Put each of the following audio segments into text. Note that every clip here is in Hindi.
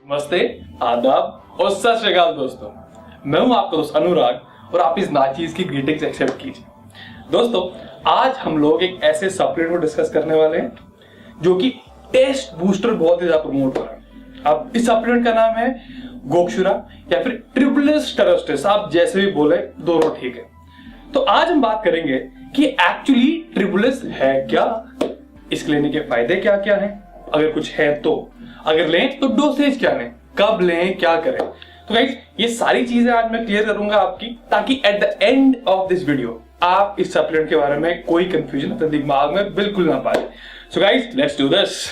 नमस्ते, आदाब और सत श्री अकाल दोस्तों। मैं हूं आपका दोस्त अनुराग और आप इस नाचीज की ग्रीटिंग्स एक्सेप्ट कीजिए। दोस्तों, आज हम लोग एक ऐसे सप्लीमेंट को डिस्कस करने वाले हैं जो कि टेस्ट बूस्टर बहुत ही ज्यादा प्रमोट हो रहा है। अब इस सप्लीमेंट का नाम है गोक्षुरा या फिर ट्रिप्लिस टेरोस्टेस, आप जैसे भी बोले दोनों ठीक है। तो आज हम बात करेंगे कि एक्चुअली ट्रिप्लिस है क्या, इसके लेने के फायदे क्या क्या हैं, अगर कुछ है तो, अगर लें तो डोसेज क्या लें, कब लें, क्या करें। तो गाइस ये सारी चीजें आज मैं क्लियर करूंगा आपकी, ताकि at the end of this video आप इस सप्लीमेंट के बारे में कोई कंफ्यूजन अपने दिमाग में बिल्कुल ना पाए। So guys let's do this.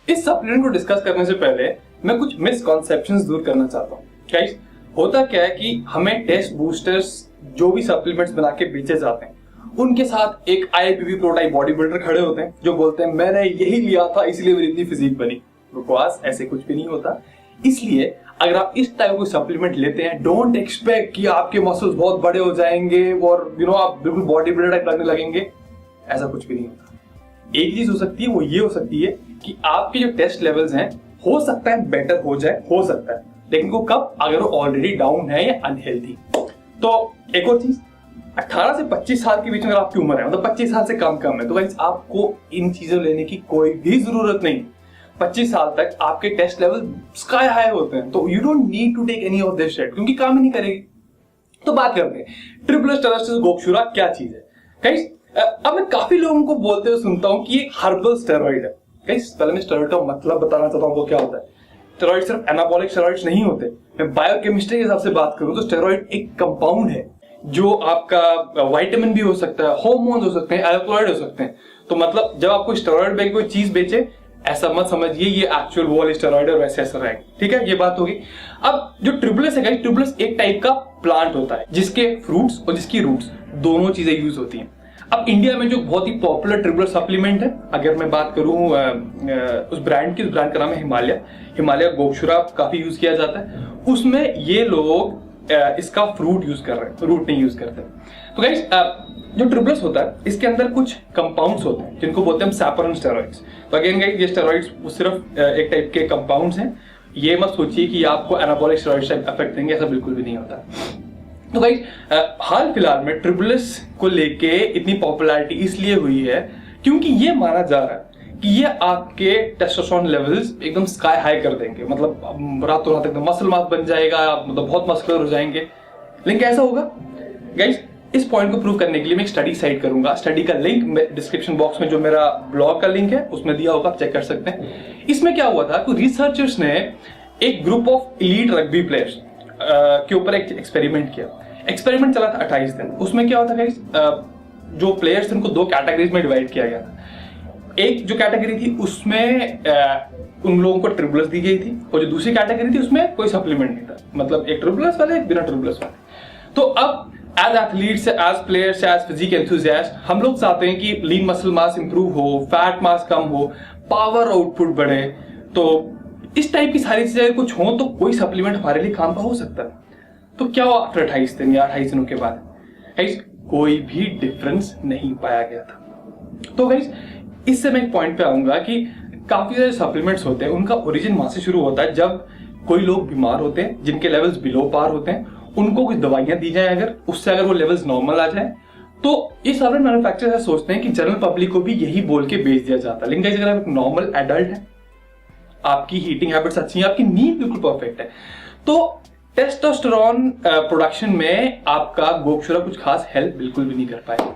इस सप्लीमेंट को डिस्कस करने से पहले मैं कुछ मिसकॉन्सेप्शंस दूर करना चाहता हूं। गाइस होता क्या है कि हमें टेस्ट बूस्टर्स जो भी सप्लीमेंट्स बना के बेचे जाते हैं उनके साथ एक IFBB pro type body builder खड़े होते हैं जो बोलते हैं मैंने यही लिया था इसलिए मेरी इतनी फिजिक बनी। बकवास, ऐसे कुछ भी नहीं होता। इसलिए अगर आप इस टाइप को सप्लीमेंट लेते हैं, डोंट एक्सपेक्ट कि आपके मसल्स बहुत बड़े हो जाएंगे और आप बिल्कुल बॉडी बिल्डर टाइप लगने लगेंगे। ऐसा कुछ भी नहीं होता। एक चीज हो सकती है, वो ये हो सकती है कि आपके जो टेस्ट लेवल्स हैं हो सकता है बेटर हो जाए, हो सकता है, लेकिन वो कब, अगर वो ऑलरेडी डाउन है या अनहेल्थी। तो एक और चीज, 18 से 25 साल के बीच में अगर आपकी उम्र है, मतलब 25 साल से कम है, तो गाइस आपको इन चीजों लेने की कोई भी जरूरत नहीं। 25 साल तक आपके टेस्ट लेवल स्काई हाई होते हैं, तो you don't need to take any of this shit, क्योंकि काम ही नहीं करेगी। तो बात करते हैं ट्रिप्लिस टेरोस्टेस गोक्षुरा क्या चीज है। गाइस अब मैं काफी लोगों को बोलते हुए सुनता हूं कि एक हर्बल स्टेरॉइड है। गाइस पहले मैं स्टेरॉइड का मतलब बताना चाहता हूं वो क्या होता है। स्टेरॉइड सिर्फ एनाबॉलिक स्टेरॉइड्स नहीं होते। मैं बायोकेमिस्ट्री के हिसाब से बात करूं तो स्टेरॉइड एक कंपाउंड है जो आपका विटामिन भी हो सकता है, हार्मोन्स हो सकते हैं, एल्कलॉइड हो सकते हैं। तो मतलब जब आपको स्टेरॉइड बैंक कोई चीज बेचे, ऐसा मत समझिए ये एक्चुअल वो वाली स्टेरॉइड और वैसे ऐसा रहेगा। ठीक है, ये बात होगी। अब जो ट्रिप्लिस है गाइस, ट्रिप्लिस एक टाइप का प्लांट होता है जिसके फ्रूट्स और जिसकी रूट्स दोनों चीजें यूज होती हैं। अब इंडिया में जो बहुत ही पॉपुलर ट्रिप्लिस सप्लीमेंट है, अगर मैं बात करूं उस ब्रांड की, उस ब्रांड का नाम है हिमालय गोक्षुरा काफी यूज किया जाता है। उसमें ये लोग इसका फ्रूट यूज कर रहे हैं, रूट नहीं यूज करते। तो गाइस जो ट्रिप्लिस होता है इसके अंदर कुछ कंपाउंड्स होते हैं जिनको बोलते हैं हम सैपरन स्टेरॉइड्स। तो अगेन गाइस ये स्टेरॉइड्स सिर्फ एक टाइप के कंपाउंड्स हैं। ये मत सोचिए कि आपको एनाबॉलिक स्टेरॉइड्स टाइप इफेक्ट देंगे, ऐसा बिल्कुल भी नहीं होता। तो गाइस हाल फिलहाल में ट्रिप्लिस को लेके इतनी पॉपुलैरिटी इसलिए हुई है क्योंकि ये माना जा रहा है कि ये आपके टेस्टोस्टेरोन लेवल्स एकदम स्काई हाई कर देंगे, मतलब रातों रात एकदम मसल मास बन जाएगा, आप मतलब बहुत मस्कुलर हो जाएंगे। लेकिन कैसा होगा गाइस, इस पॉइंट को प्रूव करने के लिए मैं एक स्टडी साइट करूंगा। स्टडी का लिंक डिस्क्रिप्शन बॉक्स में जो मेरा ब्लॉग का लिंक है उसमें दिया होगा, आप चेक कर सकते हैं। इसमें क्या हुआ था कि रिसर्चर्स ने एक group of elite rugby players के ऊपर एक एक्सपेरिमेंट किया। एक्सपेरिमेंट चला था 28 दिन। उसमें क्या होता है गाइस, जो प्लेयर्स उनको दो कैटेगरीज में डिवाइड किया गया था। एक जो कैटेगरी थी उसमें उन लोगों को ट्रिप्लिस दी गई थी, और जो दूसरी कैटेगरी थी उसमें कोई सप्लीमेंट नहीं था, मतलब एक ट्रिप्लिस वाले एक बिना ट्रिप्लिस वाले। तो अब as athletes, as players, as physique enthusiast हम लोग चाहते हैं कि लीन मसल मास इंप्रूव हो, फैट मास कम हो, पावर आउटपुट बढ़े। तो इस टाइप की सारी चीजें कुछ हो तो कोई सप्लीमेंट हमारे लिए काम का हो सकता है। तो क्या हुआ आफ्टर 28 दिन या 28 दिनों के बाद? गाइस कोई भी डिफरेंस नहीं पाया गया था। तो गाइस इससे मैं एक पॉइंट पे आऊंगा कि काफी सारे सप्लीमेंट्स होते हैं, उनका ओरिजिन वहां से शुरू होता है जब कोई लोग बीमार होते हैं जिनके लेवल्स बिलो पार होते हैं, उनको कुछ दवाइयां दी जाए, अगर उससे अगर वो लेवल्स नॉर्मल आ जाए तो ये सप्लीमेंट मैन्युफैक्चरर्स सोचते हैं कि जनरल पब्लिक को भी यही बोल के बेच दिया जाता है। लेकिन अगर आप एक नॉर्मल एडल्ट है, आपकी हीटिंग हैबिट्स अच्छी है, आपकी नींद बिल्कुल परफेक्ट है, तो टेस्टोस्टेरोन प्रोडक्शन में आपका गोक्षुरा कुछ खास हेल्प बिल्कुल भी नहीं कर पाएगा।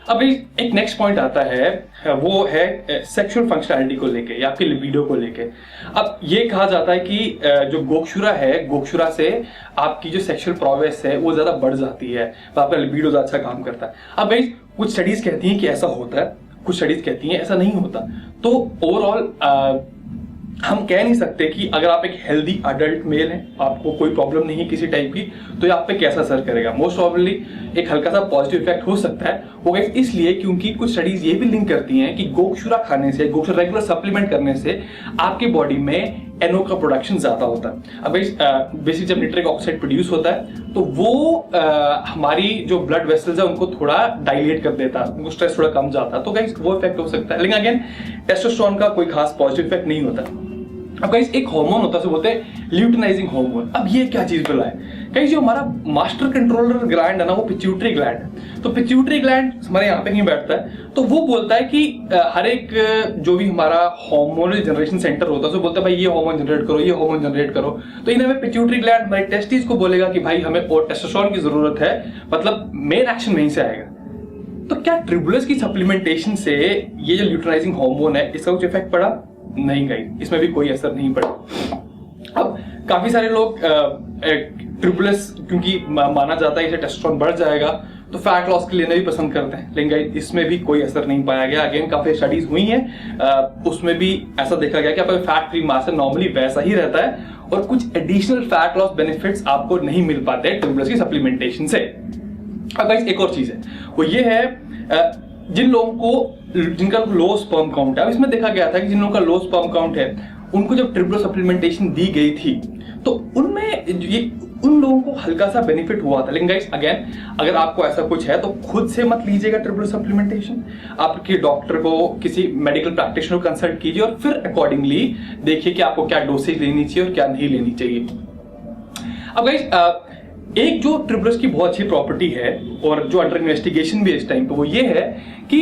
अब एक नेक्स्ट पॉइंट आता है, वो है सेक्सुअल फंक्शनैलिटी को लेके या आपके लिबिडो को लेके। अब ये कहा जाता है कि जो गोक्षुरा है, गोक्षुरा से आपकी जो सेक्सुअल प्रोग्रेस है वो ज्यादा बढ़ जाती है, तो आपका लिबिडो ज्यादा अच्छा काम करता है। अब भाई कुछ स्टडीज कहती हैं कि ऐसा होता है, कुछ स्टडीज कहती हैं ऐसा नहीं होता। तो ओवरऑल हम कह नहीं सकते कि अगर आप एक हेल्दी अडल्ट मेल हैं, आपको कोई प्रॉब्लम नहीं है किसी टाइप की, तो ये आप पे कैसा असर करेगा। मोस्ट प्रॉब्ली एक हल्का सा पॉजिटिव इफेक्ट हो सकता है। वो इसलिए क्योंकि कुछ स्टडीज ये भी लिंक करती हैं कि गोक्षुरा खाने से, गोक्षुरा रेगुलर सप्लीमेंट करने से आपके बॉडी में NO का प्रोडक्शन ज्यादा होता है। अब बेसिकली जब निट्रिक ऑक्साइड प्रोड्यूस होता है तो वो हमारी जो ब्लड वेसल्स है उनको थोड़ा डायलेट कर देता है, उनको स्ट्रेस थोड़ा कम जाता है, तो गाइस वो इफेक्ट हो सकता है। लेकिन अगेन टेस्टोस्टेरोन का कोई खास पॉजिटिव इफेक्ट नहीं होता। अब गाइस एक हार्मोन होता है, उसे बोलते हैं ल्यूटिनाइजिंग हार्मोन। अब ये क्या चीज बोला है गाइस, जो हमारा मास्टर कंट्रोलर ग्लैंड है ना वो पिट्यूटरी ग्लैंड है। तो पिट्यूटरी ग्लैंड हमारे यहाँ पे कहीं बैठता है, तो वो बोलता है कि हर एक जो भी हमारा हार्मोनल जनरेशन सेंटर होता है उसे बोलता है भाई ये हार्मोन जनरेट करो, ये हार्मोन जनरेट करो। तो इन हमें पिट्यूटरी ग्लैंड हमारे टेस्टिस को बोलेगा कि भाई हमें और टेस्टोस्टेरोन की जरूरत है, मतलब मेन एक्शन वहीं से आएगा। तो क्या ट्रिबुलस की सप्लीमेंटेशन से ये जो ल्यूटिनाइजिंग हार्मोन है इसका कुछ इफेक्ट पड़ा? नहीं गाइस, इसमें भी कोई असर नहीं पड़ा। अब काफी सारे लोग ट्रिबुलस क्योंकि माना जाता है इससे टेस्टोस्टेरोन बढ़ जाएगा तो फैट लॉस के लिए भी पसंद करते हैं, लेकिन गाइस इसमें भी कोई असर नहीं पाया गया। अगेन काफी स्टडीज हुई हैं, उसमें भी ऐसा देखा गया कि आपका फैट फ्री मास है नॉर्मली वैसा ही रहता है और कुछ एडिशनल फैट लॉस बेनिफिट्स आपको नहीं मिल पाते ट्रिबुलस की सप्लीमेंटेशन से। अब गाइस एक और चीज है, वो ये है जिन लोगों को जिनका लो स्पर्म काउंट है। अब इसमें देखा गया था कि जिन लोगों का लो स्पर्म काउंट है उनको जब ट्रिबुलस सप्लीमेंटेशन दी गई थी तो उनमें ये उन लोगों को हल्का सा बेनिफिट हुआ था। लेकिन गाइस अगेन अगर आपको ऐसा कुछ है तो खुद से मत लीजिएगा ट्रिबुलस सप्लीमेंटेशन, आपके डॉक्टर को किसी मेडिकल प्रैक्टिशनर को कंसल्ट कीजिए और फिर अकॉर्डिंगली देखिए कि आपको क्या डोसेज लेनी चाहिए और क्या नहीं लेनी चाहिए। अब गाइस एक जो ट्रिबुलस की बहुत अच्छी प्रॉपर्टी है और जो अंडर इन्वेस्टिगेशन भी है इस टाइम पे वो ये है कि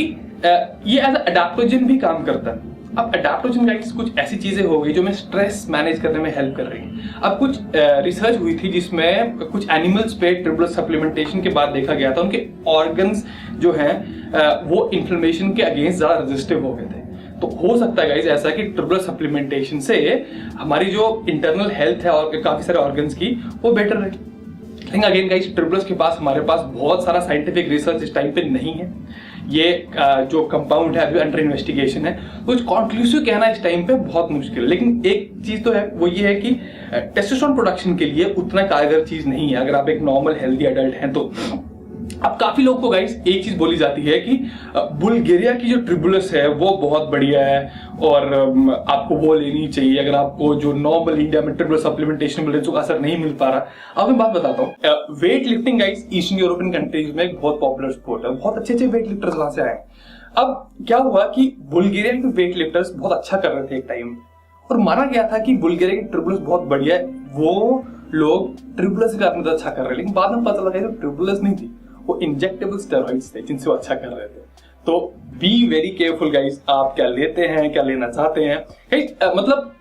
ये एज अडेप्टोजन भी काम करता है। अब अडेप्टोजन गाइस कुछ ऐसी चीजें हो गई जो हमें स्ट्रेस मैनेज करने में हेल्प कर रही है। अब कुछ रिसर्च हुई थी जिसमें कुछ एनिमल्स पे ट्रिबुलस सप्लीमेंटेशन के बाद देखा गया था उनके ऑर्गन्स जो हैं वो इन्फ्लेमेशन के अगेंस्ट ज्यादा रेजिस्टिव हो गए थे। तो हो सकता है गाइस ऐसा कि ट्रिबुलस सप्लीमेंटेशन से हमारी जो इंटरनल हेल्थ है और काफी सारे ऑर्गन्स की वो बेटर रहे। लेकिन अगेन गाइस ट्रिबुलस के पास हमारे पास बहुत सारा साइंटिफिक रिसर्च इस टाइम पे नहीं है। ये जो कंपाउंड है अभी अंडर इन्वेस्टिगेशन है, कुछ कॉन्क्लूसिव कहना इस टाइम पे बहुत मुश्किल है। लेकिन एक चीज तो है वो ये है कि टेस्टोस्टेरोन प्रोडक्शन के लिए उतना कारगर चीज नहीं है अगर आप एक नॉर्मल हेल्दी एडल्ट हैं तो। अब काफी लोग को गाइस एक चीज बोली जाती है कि बुल्गारिया की जो ट्रिबुलस है वो बहुत बढ़िया है और आपको वो लेनी चाहिए अगर आपको जो नॉर्मल इंडिया में ट्रिबुलस सप्लीमेंटेशन मिल रहा है असर नहीं मिल पा रहा। अब मैं बात बताता हूँ, weight lifting guys eastern European countries में एक बहुत पॉपुलर स्पोर्ट है, बहुत अच्छे वेट लिफ्टर्स वहां से आए। अब क्या हुआ कि बुल्गारियन के वेट लिफ्टर्स बहुत अच्छा कर रहे थे एक टाइम और माना गया था कि बुल्गारिया की ट्रिबुलस बहुत बढ़िया है, वो लोग ट्रिबुलस का अपना अच्छा कर रहे हैं। लेकिन बाद में पता लगा ट्रिबुलस नहीं थी, वो इंजेक्टेबल स्टेरॉइड्स थे जिनसे वो अच्छा कर रहे थे। तो बी वेरी केयरफुल गाइस, आप क्या लेते हैं, क्या लेना चाहते हैं। मतलब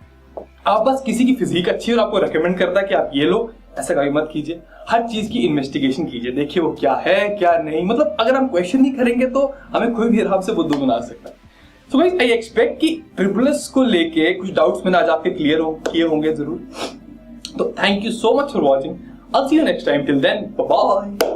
आप बस किसी की फिजिक अच्छी है और आपको रेकमेंड करता है कि आप ये लो, ऐसा कभी मत कीजिए। हर चीज की इन्वेस्टिगेशन कीजिए, देखिए वो क्या है क्या नहीं। मतलब अगर हम क्वेश्चन नहीं करेंगे तो हमें कोई भी आराम से बुद्धू बना सकता है। सो गाइस आई एक्सपेक्ट कि ट्रिबुलस को लेके कुछ डाउट्स मैंने आज आपके क्लियर किए होंगे जरूर। तो thank you so much for watching, I will see you next time, till then bye bye.